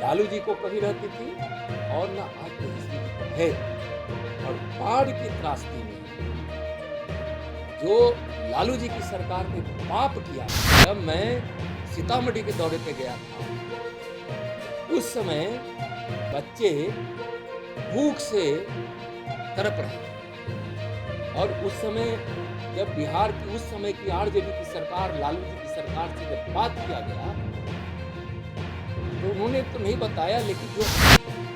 लालू जी को कभी रहती थी और न आज कोई स्थिति है। और बाढ़ की त्रासदी में जो लालू जी की सरकार ने पाप किया, जब मैं सीतामढ़ी के दौरे पे गया था, उस समय बच्चे भूख से तड़प रहे थे। और उस समय जब बिहार की उस समय की आरजेडी की सरकार, लालू जी की सरकार से जब बात किया गया, तो उन्होंने तो नहीं बताया, लेकिन जो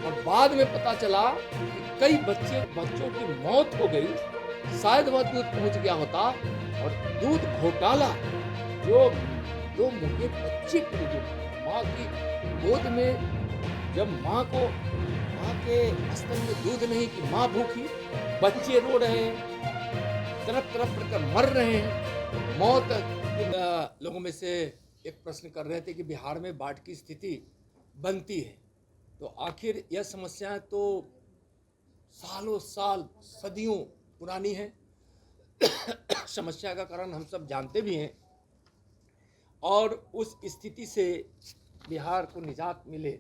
और बाद में पता चला कि कई बच्चों की मौत हो गई, शायद वह दूध पहुंच गया होता। और दूध घोटाला, जो दो मुर्गे बच्चे के लिए, माँ की गोद में, जब माँ के स्तन में दूध नहीं कि माँ भूखी, बच्चे रो रहे हैं, तरफ तरफ कर मर रहे हैं, मौत। लोगों में से एक प्रश्न कर रहे थे कि बिहार में बाढ़ की स्थिति बनती है, तो आखिर यह समस्याएं तो सालों साल, सदियों पुरानी है। समस्या का कारण हम सब जानते भी हैं, और उस स्थिति से बिहार को निजात मिले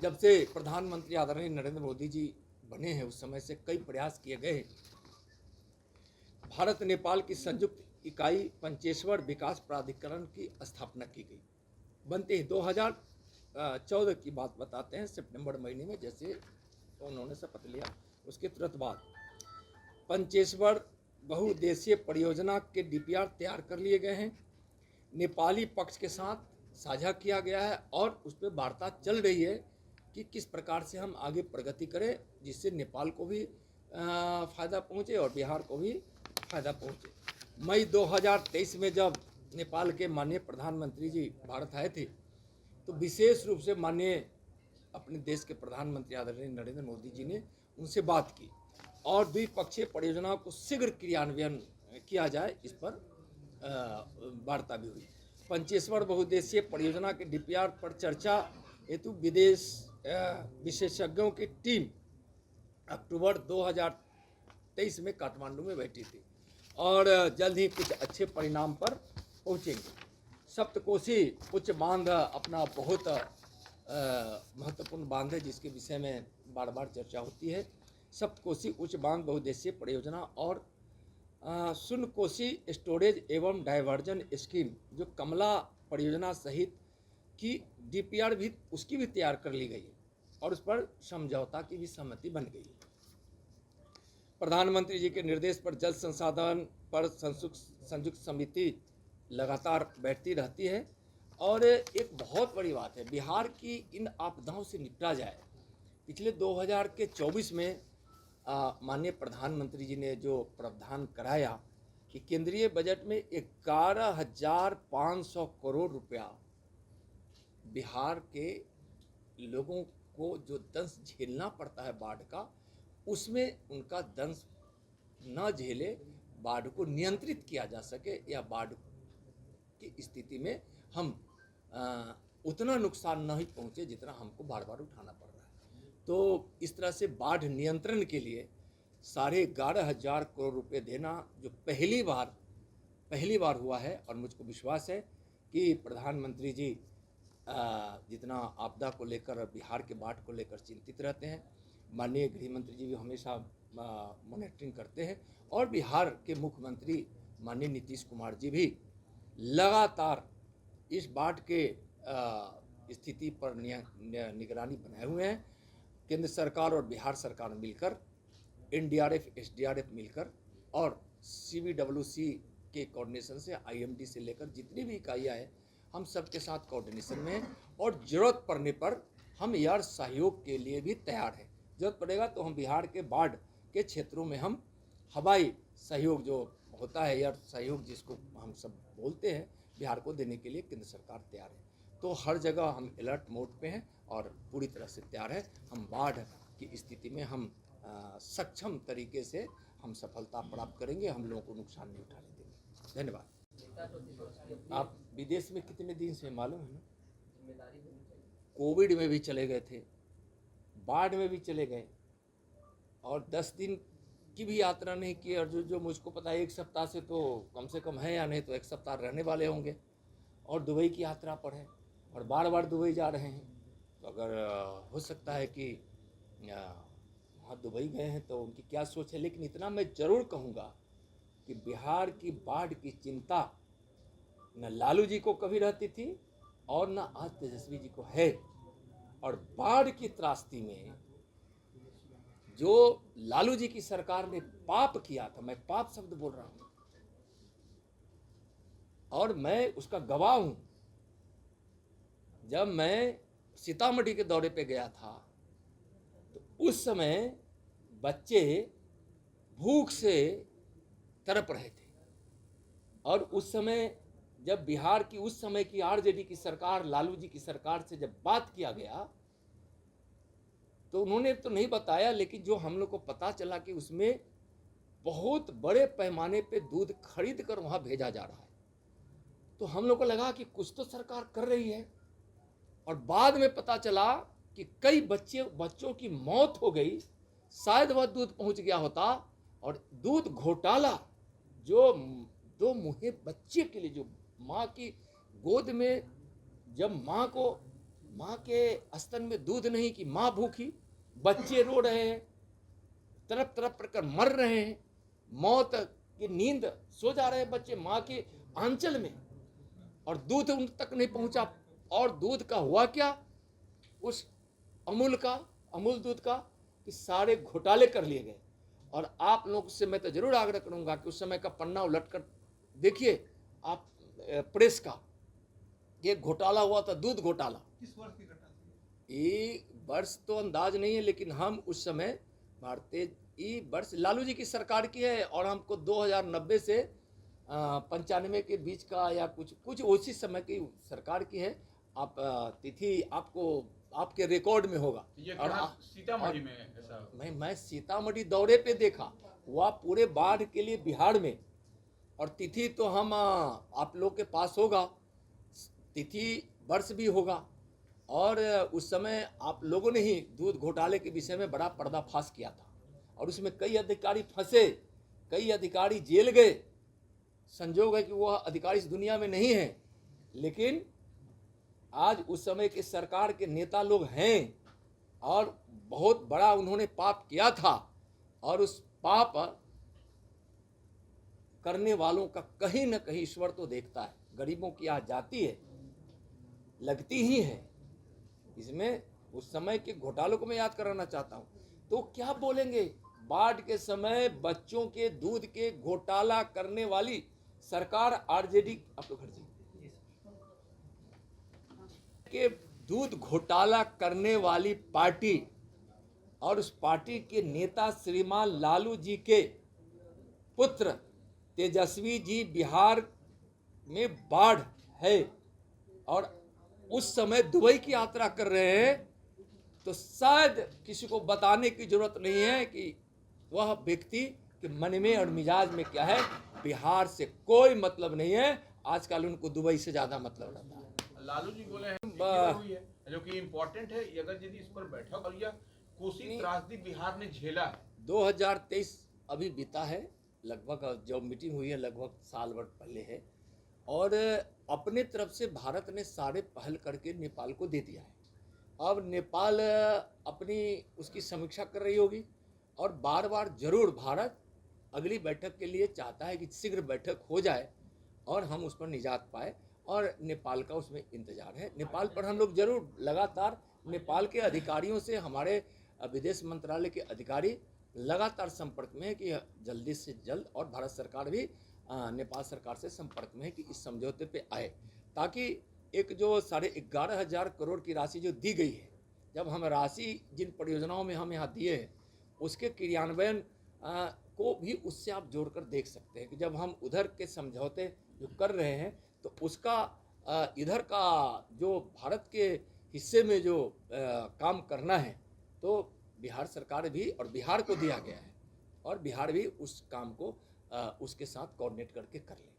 जब से प्रधानमंत्री आदरणीय नरेंद्र मोदी जी बने हैं, उस समय से कई प्रयास किए गए। भारत नेपाल की संयुक्त इकाई पंचेश्वर विकास प्राधिकरण की स्थापना की गई। बनते ही 2014 की बात बताते हैं, सितंबर महीने में जैसे उन्होंने शपथ लिया, उसके तुरंत बाद पंचेश्वर बहुउद्देशीय परियोजना के डीपीआर तैयार कर लिए गए हैं, नेपाली पक्ष के साथ साझा किया गया है, और उस पर वार्ता चल रही है कि किस प्रकार से हम आगे प्रगति करें, जिससे नेपाल को भी फ़ायदा पहुँचे और बिहार को भी फ़ायदा पहुँचे। मई 2023 में जब नेपाल के माननीय प्रधानमंत्री जी भारत आए थे, तो विशेष रूप से माननीय अपने देश के प्रधानमंत्री आदरणीय नरेंद्र मोदी जी ने उनसे बात की, और द्विपक्षीय परियोजनाओं को शीघ्र क्रियान्वयन किया जाए, इस पर वार्ता भी हुई। पंचेश्वर बहुउद्देशीय परियोजना के डीपीआर पर चर्चा हेतु विशेषज्ञों की टीम अक्टूबर 2023 में काठमांडू में बैठी थी, और जल्द ही कुछ अच्छे परिणाम पर पहुंचेंगे। सप्तकोशी उच्च बांध अपना बहुत महत्वपूर्ण बांध है, जिसके विषय में बार बार चर्चा होती है। सप्तकोशी उच्च बांध बहुउद्देशीय परियोजना और शून्यकोशी स्टोरेज एवं डाइवर्जन स्कीम, जो कमला परियोजना सहित की डीपीआर भी, उसकी भी तैयार कर ली गई है, और उस पर समझौता की भी सहमति बन गई है। प्रधानमंत्री जी के निर्देश पर जल संसाधन पर संयुक्त समिति लगातार बैठती रहती है, और एक बहुत बड़ी बात है, बिहार की इन आपदाओं से निपटा जाए। पिछले 2024 में माननीय प्रधानमंत्री जी ने जो प्रावधान कराया कि केंद्रीय बजट में 11,500 करोड़ रुपया बिहार के लोगों को जो दंश झेलना पड़ता है बाढ़ का, उसमें उनका दंश न झेले, बाढ़ को नियंत्रित किया जा सके, या बाढ़ की स्थिति में हम उतना नुकसान नहीं पहुंचे जितना हमको बार बार उठाना पड़ रहा है। तो इस तरह से बाढ़ नियंत्रण के लिए 11,500 करोड़ रुपए देना, जो पहली बार हुआ है, और मुझको विश्वास है कि प्रधानमंत्री जी जितना आपदा को लेकर, बिहार के बाढ़ को लेकर चिंतित रहते हैं, माननीय गृह मंत्री जी भी हमेशा मॉनिटरिंग करते हैं, और बिहार के मुख्यमंत्री माननीय नीतीश कुमार जी भी लगातार इस बाढ़ के स्थिति पर निगरानी बनाए हुए हैं। केंद्र सरकार और बिहार सरकार मिलकर, एनडीआरएफ, एसडीआरएफ मिलकर, और सीबीडब्ल्यूसी के कोऑर्डिनेशन से, आईएमडी से लेकर जितनी भी इकाइयाँ हैं, हम सबके साथ कोऑर्डिनेशन में हैं, और ज़रूरत पड़ने पर हम यार सहयोग के लिए भी तैयार हैं। ज़रूरत पड़ेगा तो हम बिहार के बाढ़ के क्षेत्रों में हम हवाई सहयोग जो होता है, यार सहयोग जिसको हम सब बोलते हैं, बिहार को देने के लिए केंद्र सरकार तैयार है। तो हर जगह हम अलर्ट मोड पे हैं और पूरी तरह से तैयार है। हम बाढ़ की स्थिति में हम सक्षम तरीके से हम सफलता प्राप्त करेंगे, हम लोगों को नुकसान नहीं उठाने देंगे। धन्यवाद। आप विदेश में कितने दिन से मालूम है ना? कोविड में भी चले गए थे, बाढ़ में भी चले गए, और 10 दिन की भी यात्रा नहीं की। और जो मुझको पता है 1 सप्ताह से तो कम से कम है, या नहीं तो 1 सप्ताह रहने वाले होंगे, और दुबई की यात्रा पर है, और बार बार दुबई जा रहे हैं। तो अगर हो सकता है कि वहाँ दुबई गए हैं तो उनकी क्या सोच है, लेकिन इतना मैं ज़रूर कहूँगा कि बिहार की बाढ़ की चिंता न लालू जी को कभी रहती थी और न आज तेजस्वी जी को है। और बाढ़ की त्रासदी में जो लालू जी की सरकार ने पाप किया था, मैं पाप शब्द बोल रहा हूं और मैं उसका गवाह हूं। जब मैं सीतामढ़ी के दौरे पे गया था तो उस समय बच्चे भूख से तड़प रहे थे और उस समय जब बिहार की उस समय की आरजेडी की सरकार, लालू जी की सरकार से जब बात किया गया तो उन्होंने तो नहीं बताया, लेकिन जो हम लोग को पता चला कि उसमें बहुत बड़े पैमाने पे दूध खरीद कर वहां भेजा जा रहा है। तो हम लोग को लगा कि कुछ तो सरकार कर रही है और बाद में पता चला कि कई बच्चों की मौत हो गई, शायद वह दूध पहुंच गया होता। और दूध घोटाला, जो दो मुहे बच्चे के लिए, जो माँ की गोद में जब माँ के स्तन में दूध नहीं कि माँ भूखी, बच्चे रो रहे हैं, तरफ तरफ कर मर रहे हैं, मौत की नींद सो जा रहे हैं बच्चे माँ के आंचल में, और दूध उन तक नहीं पहुंचा। और दूध का हुआ क्या, उस अमूल दूध का, कि सारे घोटाले कर लिए गए। और आप लोग से मैं तो जरूर आग्रह करूंगा कि उस समय का पन्ना उलट कर देखिए आप प्रेस का, ये घोटाला हुआ था, दूध घोटाला। किस वर्ष की घटना थी? ये वर्ष तो अंदाज नहीं है, लेकिन हम उस समय भारतीय, ये वर्ष लालू जी की सरकार की है और हमको 2090 से 95 के बीच का या कुछ उसी समय की सरकार की है। आप तिथि आपको आपके रिकॉर्ड में होगा। ये और सीतामढ़ी में ऐसा? मैं सीतामढ़ी दौरे पे देखा, वह पूरे बाढ़ के लिए बिहार में, और तिथि तो हम आप लोग के पास होगा, तिथि वर्ष भी होगा। और उस समय आप लोगों ने ही दूध घोटाले के विषय में बड़ा पर्दाफाश किया था और उसमें कई अधिकारी फंसे, कई अधिकारी जेल गए। संजोग है कि वह अधिकारी इस दुनिया में नहीं है, लेकिन आज उस समय के सरकार के नेता लोग हैं और बहुत बड़ा उन्होंने पाप किया था। और उस पाप करने वालों का कहीं न कहीं ईश्वर तो देखता है। गरीबों की आज जाती है, लगती ही है। इसमें उस समय के घोटालों को मैं याद कराना चाहता हूं। तो क्या बोलेंगे, बाढ़ के समय बच्चों के दूध के घोटाला करने वाली सरकार आरजेडी, आप लोग के दूध घोटाला करने वाली पार्टी और उस पार्टी के नेता श्रीमान लालू जी के पुत्र तेजस्वी जी बिहार में बाढ़ है और उस समय दुबई की यात्रा कर रहे हैं, तो शायद किसी को बताने की जरूरत नहीं है कि वह व्यक्ति के मन में और मिजाज में क्या है। बिहार से कोई मतलब नहीं है, आजकल उनको दुबई से ज्यादा मतलब रहता है। लालू जी बोले हैं हुई है जो कि इम्पोर्टेंट है, अगर यदि इस पर बैठक और या कोसी त्रासदी बिहार ने झेला है। 2023 अभी बीता है, लगभग जो मीटिंग हुई है लगभग साल भर पहले है, और अपने तरफ से भारत ने सारे पहल करके नेपाल को दे दिया है। अब नेपाल अपनी उसकी समीक्षा कर रही होगी और बार बार जरूर भारत अगली बैठक के लिए चाहता है कि शीघ्र बैठक हो जाए और हम उस पर निजात पाए, और नेपाल का उसमें इंतजार है। नेपाल पर हम लोग जरूर लगातार, नेपाल के अधिकारियों से हमारे विदेश मंत्रालय के अधिकारी लगातार संपर्क में है कि जल्दी से जल्द, और भारत सरकार भी नेपाल सरकार से संपर्क में है कि इस समझौते पे आए, ताकि एक जो 11,500 करोड़ की राशि जो दी गई है, जब हम राशि जिन परियोजनाओं में हम यहाँ दिए हैं उसके क्रियान्वयन को भी उससे आप जोड़कर देख सकते हैं कि जब हम उधर के समझौते जो कर रहे हैं तो उसका इधर का जो भारत के हिस्से में जो काम करना है तो बिहार सरकार भी और बिहार को दिया गया है और बिहार भी उस काम को उसके साथ कोऑर्डिनेट करके कर ले।